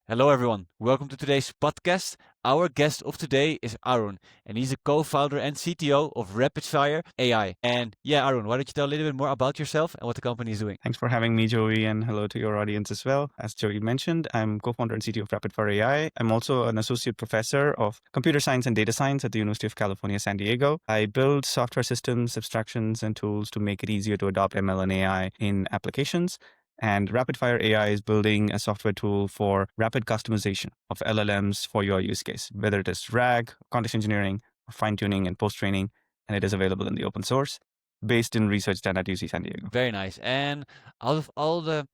Hello, everyone. Welcome to today's podcast. Our guest of today is Arun, and he's a co-founder and CTO of RapidFire AI. And yeah, Arun, why don't you tell a little bit more about yourself and what the company is doing? Thanks for having me, Joey, and hello to your audience as well. As Joey mentioned, I'm co-founder and CTO of RapidFire AI. I'm also an associate professor of computer science and data science at the University of California, San Diego. I build software systems, abstractions, and tools to make it easier to adopt ML and AI in applications. And RapidFire AI is building a software tool for rapid customization of LLMs for your use case, whether it is RAG, context engineering, fine-tuning, and post-training, and it is available in the open source, based in research done at UC San Diego. Very nice. And out of all the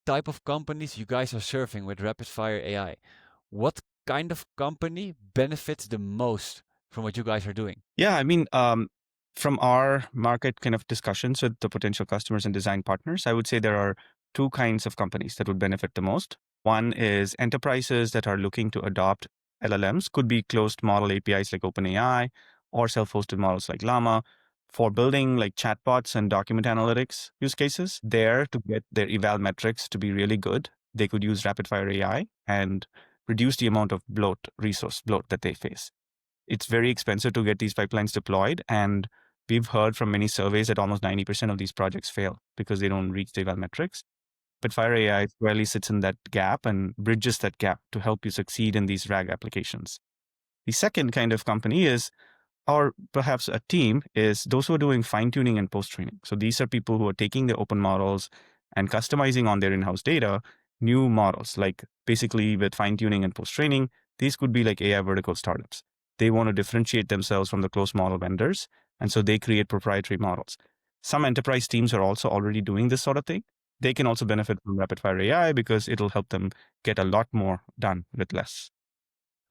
type of companies you guys are serving with RapidFire AI, what kind of company benefits the most from what you guys are doing? Yeah, from our market kind of discussions with the potential customers and design partners, I would say there are two kinds of companies that would benefit the most. One is enterprises that are looking to adopt LLMs, could be closed model APIs like OpenAI or self-hosted models like Llama for building like chatbots and document analytics use cases. There to get their eval metrics to be really good, they could use RapidFire AI and reduce the amount of resource bloat that they face. It's very expensive to get these pipelines deployed. And we've heard from many surveys that almost 90% of these projects fail because they don't reach the eval metrics. But Fire AI squarely sits in that gap and bridges that gap to help you succeed in these RAG applications. The second kind of company is, or perhaps a team, is those who are doing fine tuning and post training. So these are people who are taking the open models and customizing on their in house data new models, like basically with fine tuning and post training. These could be like AI vertical startups. They want to differentiate themselves from the closed model vendors. And so they create proprietary models. Some enterprise teams are also already doing this sort of thing. They can also benefit from RapidFire AI because it'll help them get a lot more done with less.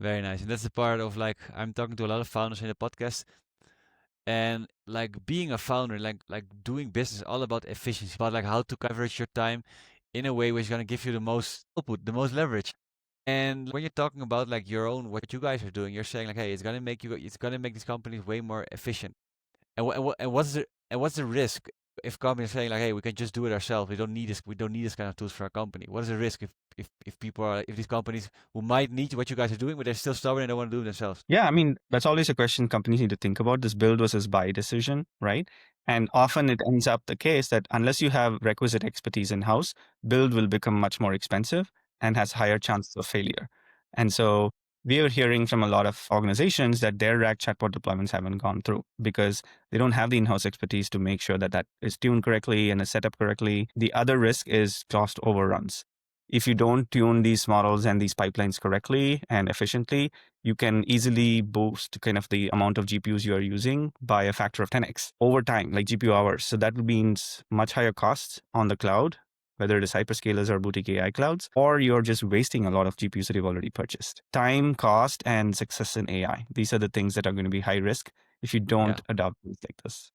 Very nice. And that's the part of like I'm talking to a lot of founders in the podcast, and like being a founder, like doing business, all about efficiency, about like how to leverage your time in a way which is gonna give you the most output, the most leverage. And when you're talking about like your own, what you guys are doing, you're saying like, hey, it's gonna make these companies way more efficient. And what's the risk if companies are saying like, hey, we can just do it ourselves. We don't need this kind of tools for our company. What is the risk if these companies who might need what you guys are doing, but they're still stubborn and don't want to do it themselves? Yeah, that's always a question companies need to think about, this build versus buy decision, right? And often it ends up the case that unless you have requisite expertise in house, build will become much more expensive and has higher chances of failure. And so we are hearing from a lot of organizations that their RAG chatbot deployments haven't gone through because they don't have the in-house expertise to make sure that that is tuned correctly and is set up correctly. The other risk is cost overruns. If you don't tune these models and these pipelines correctly and efficiently, you can easily boost kind of the amount of GPUs you are using by a factor of 10x over time, like GPU hours. So that means much higher costs on the cloud, whether it is hyperscalers or boutique AI clouds, or you're just wasting a lot of GPUs that you've already purchased. Time, cost, and success in AI. These are the things that are going to be high risk if you Yeah, don't adopt things like this.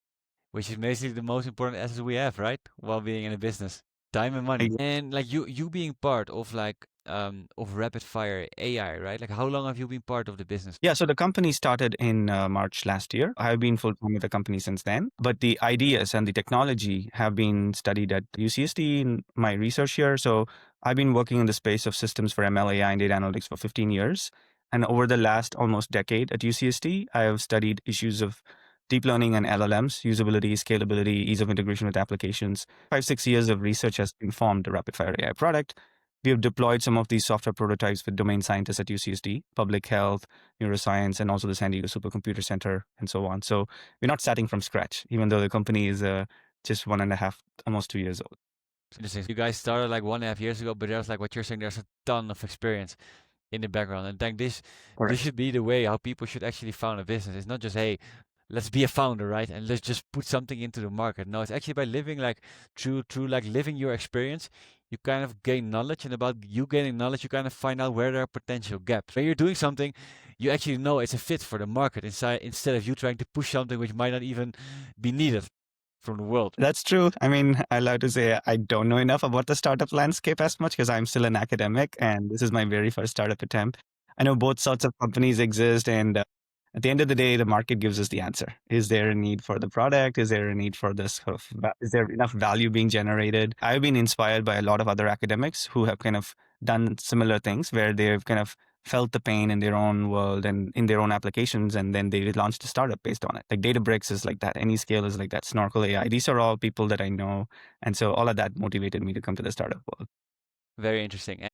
which is basically the most important asset we have, right? While being in a business, time and money. And like you being part of Rapid Fire AI, right? Like how long have you been part of the business? Yeah, so the company started in March last year. I've been full time with the company since then, but the ideas and the technology have been studied at UCSD in my research here. So I've been working in the space of systems for ML, AI, and data analytics for 15 years. And over the last almost decade at UCSD, I have studied issues of deep learning and LLMs, usability, scalability, ease of integration with applications. 5, 6 years of research has informed the RapidFire AI product. We have deployed some of these software prototypes with domain scientists at UCSD, public health, neuroscience, and also the San Diego Supercomputer Center, and so on. So we're not starting from scratch, even though the company is just 1.5, almost 2 years old. Interesting. You guys started like 1.5 years ago, but there's like what you're saying. There's a ton of experience in the background, and I think this Correct. should be the way how people should actually found a business. It's not just, hey, let's be a founder, right? And let's just put something into the market. No, it's actually by living like through like living your experience, you kind of gain knowledge, and about you gaining knowledge, you kind of find out where there are potential gaps. When you're doing something, you actually know it's a fit for the market inside instead of you trying to push something which might not even be needed from the world. That's true. I love to say I don't know enough about the startup landscape as much because I'm still an academic and this is my very first startup attempt. I know both sorts of companies exist, and At the end of the day, the market gives us the answer. Is there a need for the product? Is there a need for this? Is there enough value being generated? I've been inspired by a lot of other academics who have kind of done similar things where they've kind of felt the pain in their own world and in their own applications, and then they launched a startup based on it. Like Databricks is like that, Anyscale is like that, Snorkel AI. These are all people that I know, and so all of that motivated me to come to the startup world. Very interesting. And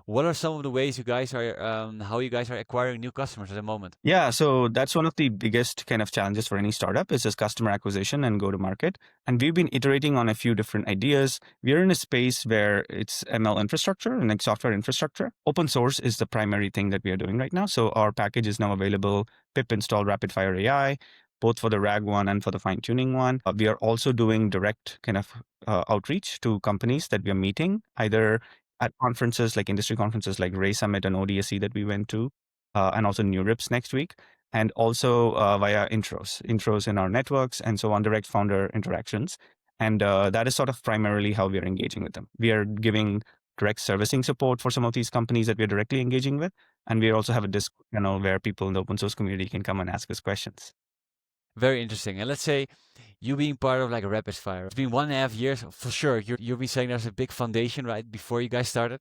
what are some of the ways you guys are, how you guys are acquiring new customers at the moment? Yeah, so that's one of the biggest kind of challenges for any startup is just customer acquisition and go to market. And we've been iterating on a few different ideas. We're in a space where it's ML infrastructure and like software infrastructure. Open source is the primary thing that we are doing right now. So our package is now available, pip install RapidFire AI, both for the RAG one and for the fine tuning one. We are also doing direct kind of outreach to companies that we are meeting, either at conferences like industry conferences like Ray Summit and ODSC that we went to, and also new rips next week, and also via intros in our networks, and so on, direct founder interactions. And that is sort of primarily how we are engaging with them. We are giving direct servicing support for some of these companies that we're directly engaging with. And we also have a Discord channel where people in the open source community can come and ask us questions. Very interesting. And let's say you being part of like a rapid fire. It's been 1.5 years for sure. You've been saying there's a big foundation right before you guys started.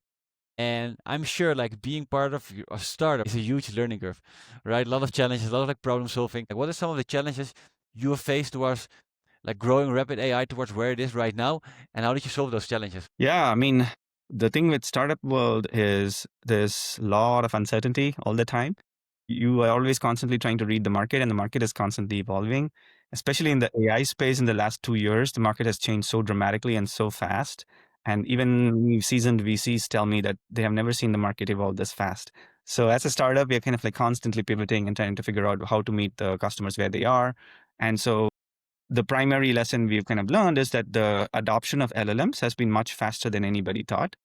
And I'm sure like being part of a startup is a huge learning curve, right? A lot of challenges, a lot of like problem solving. Like what are some of the challenges you have faced towards like growing rapid AI towards where it is right now? And how did you solve those challenges? Yeah, I mean, the thing with startup world is there's a lot of uncertainty all the time. You are always constantly trying to read the market, and the market is constantly evolving. Especially in the AI space in the last 2 years, the market has changed so dramatically and so fast. And even seasoned VCs tell me that they have never seen the market evolve this fast. So as a startup, we're kind of like constantly pivoting and trying to figure out how to meet the customers where they are. And so the primary lesson we've kind of learned is that the adoption of LLMs has been much faster than anybody thought.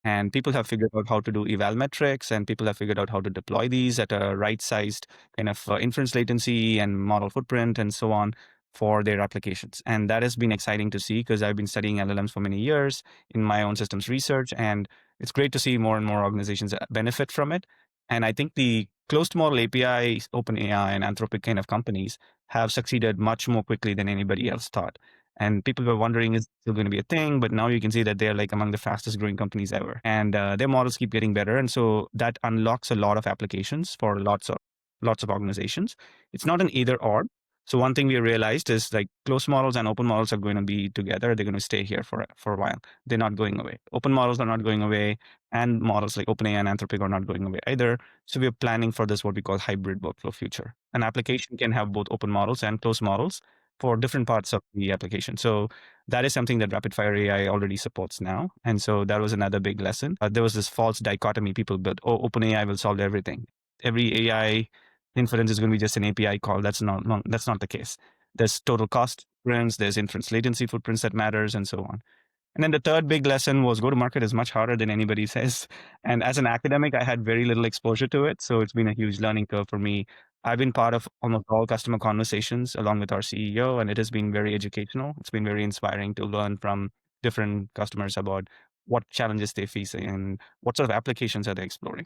And people have figured out how to do eval metrics, and people have figured out how to deploy these at a right sized kind of inference latency and model footprint and so on for their applications. And that has been exciting to see because I've been studying LLMs for many years in my own systems research. And it's great to see more and more organizations benefit from it. And I think the closed model API, OpenAI, and Anthropic kind of companies have succeeded much more quickly than anybody else thought. And people were wondering, is it still going to be a thing? But now you can see that they're like among the fastest growing companies ever. And their models keep getting better. And so that unlocks a lot of applications for lots of organizations. It's not an either or. So one thing we realized is like closed models and open models are going to be together. They're going to stay here for a while. They're not going away. Open models are not going away, and models like OpenAI and Anthropic are not going away either. So we're planning for this what we call hybrid workflow future. An application can have both open models and closed models for different parts of the application. So that is something that RapidFire AI already supports now. And so that was another big lesson. There was this false dichotomy people built. Oh, OpenAI will solve everything. Every AI inference is going to be just an API call. That's not the case. There's total cost footprints, there's inference latency footprints that matters, and so on. And then the third big lesson was go to market is much harder than anybody says. And as an academic, I had very little exposure to it. So it's been a huge learning curve for me. I've been part of almost all customer conversations along with our CEO, and it has been very educational. It's been very inspiring to learn from different customers about what challenges they face and what sort of applications are they exploring.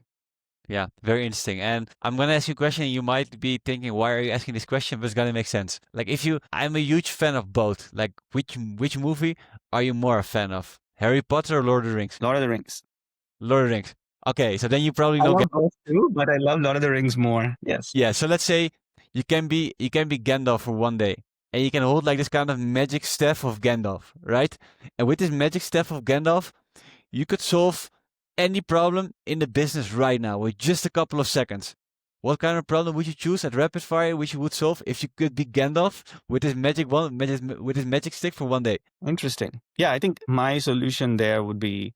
Yeah, very interesting. And I'm gonna ask you a question. You might be thinking, why are you asking this question? But it's gonna make sense. Like, I'm a huge fan of both. Like, which movie are you more a fan of? Harry Potter or Lord of the Rings? Lord of the Rings. Lord of the Rings. Okay, so then you probably I know. love both too, but I love Lord of the Rings more. Yes. Yeah, so let's say you can be Gandalf for one day, and you can hold like this kind of magic staff of Gandalf, right? And with this magic staff of Gandalf, you could solve any problem in the business right now with just a couple of seconds. What kind of problem would you choose at rapid fire which you would solve if you could be Gandalf with his with his magic stick for one day? Interesting. Yeah, I think my solution there would be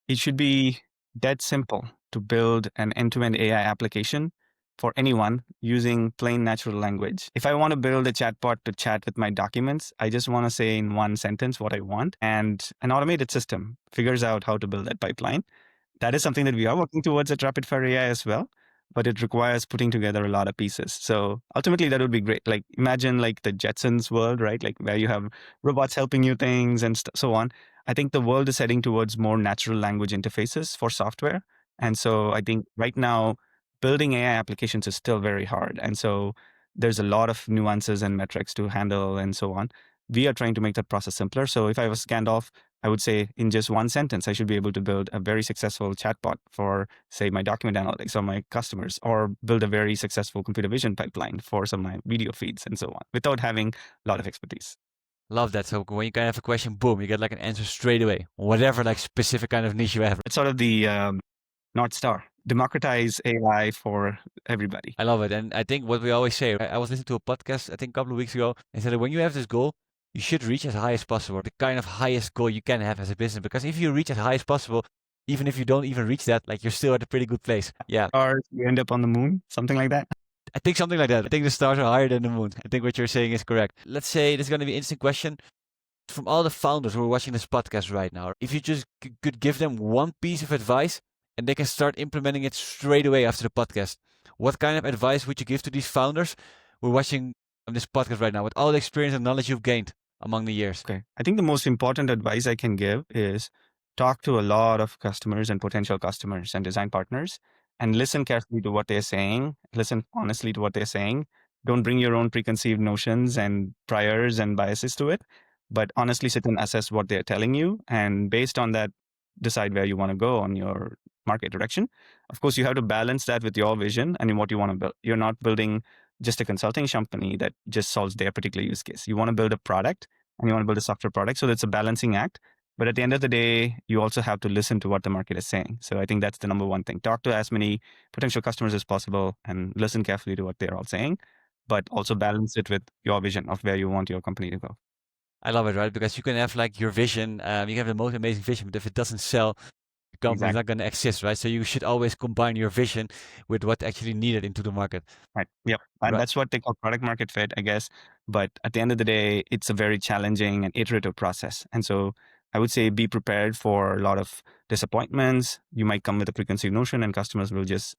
it should be dead simple to build an end-to-end AI application for anyone using plain natural language. If I want to build a chatbot to chat with my documents, I just want to say in one sentence what I want, and an automated system figures out how to build that pipeline. That is something that we are working towards at RapidFire AI as well, but it requires putting together a lot of pieces. So ultimately, that would be great. Like imagine like the Jetsons world, right? Like where you have robots helping you things and so on. I think the world is heading towards more natural language interfaces for software. And so I think right now, building AI applications is still very hard. And so there's a lot of nuances and metrics to handle and so on. We are trying to make that process simpler. So if I was Gandalf, I would say in just one sentence, I should be able to build a very successful chatbot for, say, my document analytics or my customers, or build a very successful computer vision pipeline for some of my video feeds and so on, without having a lot of expertise. Love that. So when you kind of have a question, boom, you get like an answer straight away, whatever like specific kind of niche you have. It's sort of the North Star. Democratize AI for everybody. I love it. And I think what we always say, I was listening to a podcast, I think a couple of weeks ago, and said that when you have this goal, you should reach as high as possible, the kind of highest goal you can have as a business. Because if you reach as high as possible, even if you don't even reach that, like you're still at a pretty good place. Yeah. Or you end up on the moon, something like that. I think something like that. I think the stars are higher than the moon. I think what you're saying is correct. Let's say this is going to be an interesting question. From all the founders who are watching this podcast right now, if you just could give them one piece of advice and they can start implementing it straight away after the podcast, what kind of advice would you give to these founders who are watching this podcast right now with all the experience and knowledge you've gained among the years? Okay. I think the most important advice I can give is talk to a lot of customers and potential customers and design partners and listen carefully to what they're saying. Listen honestly to what they're saying. Don't bring your own preconceived notions and priors and biases to it, but honestly sit and assess what they're telling you. And based on that, decide where you want to go on your market direction. Of course, you have to balance that with your vision and in what you want to build. You're not building just a consulting company that just solves their particular use case. You want to build a product and you want to build a software product. So that's a balancing act. But at the end of the day, you also have to listen to what the market is saying. So I think that's the number one thing. Talk to as many potential customers as possible and listen carefully to what they're all saying, but also balance it with your vision of where you want your company to go. I love it, right? Because you can have like your vision, you have the most amazing vision, but if it doesn't sell, the company is not going to exist, right? So you should always combine your vision with what actually needed into the market. Right. Yep. And Right. that's what they call product market fit, I guess. But at the end of the day, it's a very challenging and iterative process. And so I would say be prepared for a lot of disappointments. You might come with a preconceived notion and customers will just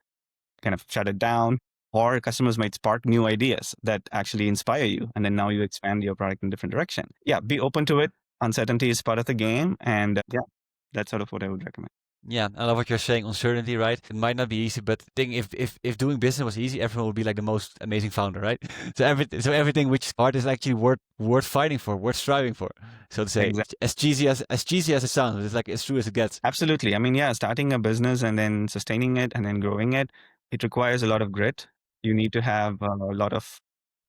kind of shut it down. Or customers might spark new ideas that actually inspire you. And then now you expand your product in a different direction. Yeah, be open to it. Uncertainty is part of the game. And yeah, that's sort of what I would recommend. Yeah, I love what you're saying. Uncertainty, right? It might not be easy, but if doing business was easy, everyone would be like the most amazing founder, right? So everything which is hard is actually worth fighting for, worth striving for. So to say, Exactly. as cheesy as it sounds, it's like as true as it gets. Absolutely. I mean, yeah, starting a business and then sustaining it and then growing it, it requires a lot of grit. You need to have a lot of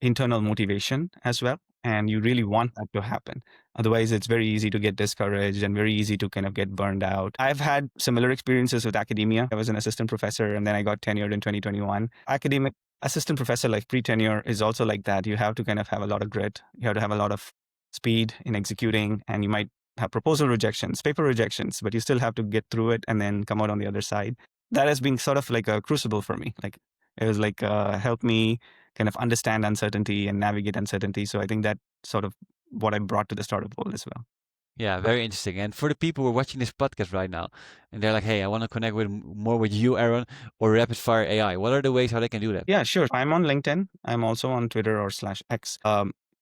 internal motivation as well. And you really want that to happen. Otherwise, it's very easy to get discouraged and very easy to kind of get burned out. I've had similar experiences with academia. I was an assistant professor and then I got tenured in 2021. Academic assistant professor, like pre-tenure, is also like that. You have to kind of have a lot of grit. You have to have a lot of speed in executing, and you might have proposal rejections, paper rejections, but you still have to get through it and then come out on the other side. That has been sort of like a crucible for me. Like it was like helped me kind of understand uncertainty and navigate uncertainty. So I think that sort of what I brought to the startup world as well. Yeah, very interesting. And for the people who are watching this podcast right now, and they're like, "Hey, I want to connect with more with you, Aaron, or RapidFire AI." What are the ways how they can do that? Yeah, sure. I'm on LinkedIn. I'm also on Twitter or /X.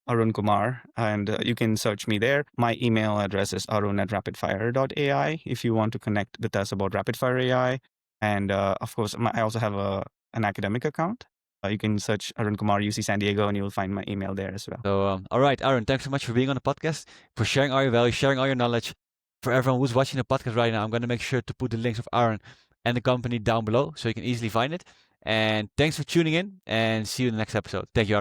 Arun Kumar, and you can search me there. My email address is arun@rapidfire.ai if you want to connect with us about RapidFire AI. And of course, I also have an academic account. You can search Arun Kumar UC San Diego and you'll find my email there as well. So, all right, Aaron, thanks so much for being on the podcast, for sharing all your value, sharing all your knowledge. For everyone who's watching the podcast right now, I'm going to make sure to put the links of Aaron and the company down below so you can easily find it. And thanks for tuning in and see you in the next episode. Thank you, Aaron.